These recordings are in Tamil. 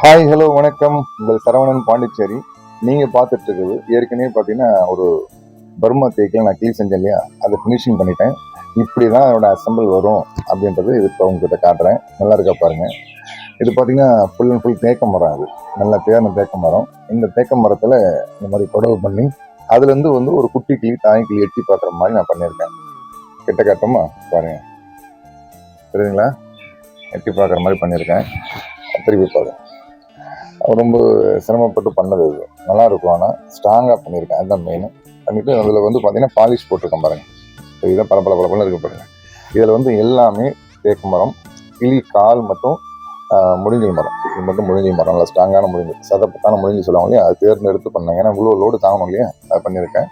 ஹாய் ஹலோ வணக்கம். உங்கள் சரவணன் பாண்டிச்சேரி. நீங்கள் பார்த்துட்டு இருக்குது ஏற்கனவே பார்த்தீங்கன்னா ஒரு பர்மா தேக்கில் நான் க்ளீன் செஞ்சேன் இல்லையா, அதை ஃபினிஷிங் பண்ணிட்டேன். இப்படி தான் அதோட அசம்பிள் வரும் அப்படின்றது இது இப்போ உங்ககிட்ட காட்டுறேன். நல்லா இருக்கா பாருங்கள். இது பார்த்தீங்கன்னா ஃபுல் அண்ட் ஃபுல் தேக்க மரம். அது நல்ல தேர்ந்த தேக்க மரம். இந்த தேக்க மரத்தில் இந்த மாதிரி கொடவு பண்ணி அதுலேருந்து வந்து ஒரு குட்டி கிளி தாய் கிளி எட்டி பார்க்குற மாதிரி நான் பண்ணியிருக்கேன். கிட்ட காட்டமா பாருங்கள், தெரியுங்களா? எட்டி பார்க்குற மாதிரி பண்ணியிருக்கேன். திருப்பி பாருங்க. ரொம்ப சிரமப்பட்டு பண்ணது இது. நல்லா இருக்கும். ஆனால் ஸ்ட்ராங்காக பண்ணியிருக்கேன். அதுதான் மெயின். பண்ணிவிட்டு அதில் வந்து பார்த்தீங்கன்னா பாலிஷ் போட்டிருக்கேன் பாருங்கள். இதுதான் பல இருக்க பாருங்கள். இதில் வந்து எல்லாமே தேக்கு மரம், கிளி கால் மற்றும் முருங்கை மரம். இது மட்டும் முருங்கை மரம், நல்லா ஸ்ட்ராங்கான முருங்கை, சதப்பத்தான முருங்கை சொல்லுவாங்க இல்லையா, அது தேர்ந்தெடுத்து பண்ணேன். ஏன்னா இவ்வளோ லோடு தாங்கணும் இல்லையா, அதை பண்ணியிருக்கேன்.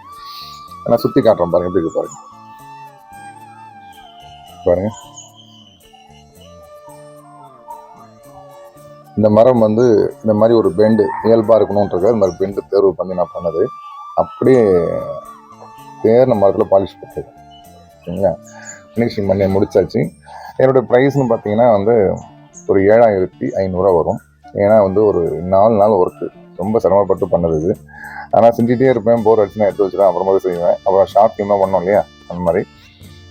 நான் சுற்றி காட்டுறேன் பாருங்கள், எப்படி இருக்கு பாருங்கள். பாருங்கள், இந்த மரம் வந்து இந்த மாதிரி ஒரு பெண்டு இயல்பாக இருக்கணுன்றது இந்த மாதிரி பெண்டு தேர்வு பண்ணி நான் பண்ணது. அப்படியே தேர்ன மரத்தில் பாலிஷ் போட்டுருக்கேன். சரிங்களா? ஃபினிஷிங் பண்ணி முடிச்சாச்சு. என்னோடய ப்ரைஸ்னு பார்த்தீங்கன்னா வந்து ஒரு 7500 வரும். ஏன்னா வந்து ஒரு 4 நாள் ஒர்க்கு, ரொம்ப சிரமப்பட்டு பண்ணது இது. ஆனால் செஞ்சுட்டே இருப்பேன், போர் அடிச்சுனா எடுத்து வச்சுருவேன், அப்புறமாவே செய்வேன். அப்புறம் ஷார்ட் ஃபிலிமாக பண்ணோம் இல்லையா, அந்த மாதிரி.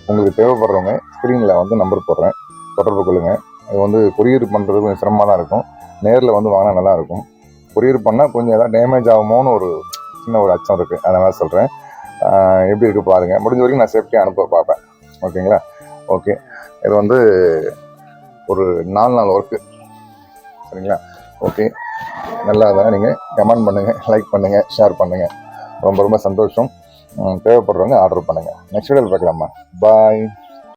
உங்களுக்கு தேவைப்படுறவங்க ஸ்க்ரீனில் வந்து நம்பர் போடுறேன், தொடர்பு கொள்ளுங்கள். இது வந்து கொரியர் பண்ணுறது கொஞ்சம் சிரமமாக தான் இருக்கும். நேரில் வந்து வாங்கினா நல்லாயிருக்கும். கொரியர் பண்ணால் கொஞ்சம் எதாவது டேமேஜ் ஆகுமோன்னு ஒரு சின்ன ஒரு அச்சம் இருக்குது. அதனால் சொல்கிறேன். எப்படி இருக்குது பாருங்கள். முடிஞ்ச வரைக்கும் நான் சேஃப்டியாக அனுப்ப பார்ப்பேன். ஓகேங்களா? ஓகே. இது வந்து ஒரு 4 நாள் ஒர்க்கு. சரிங்களா? ஓகே. நல்லா தான் நீங்கள் கமெண்ட் பண்ணுங்கள், லைக் பண்ணுங்கள், ஷேர் பண்ணுங்கள். ரொம்ப ரொம்ப சந்தோஷம். தேவைப்படுறவங்க ஆர்டர் பண்ணுங்கள். நெக்ஸ்ட் வீடியோவில் பார்க்கலாமா? பாய்.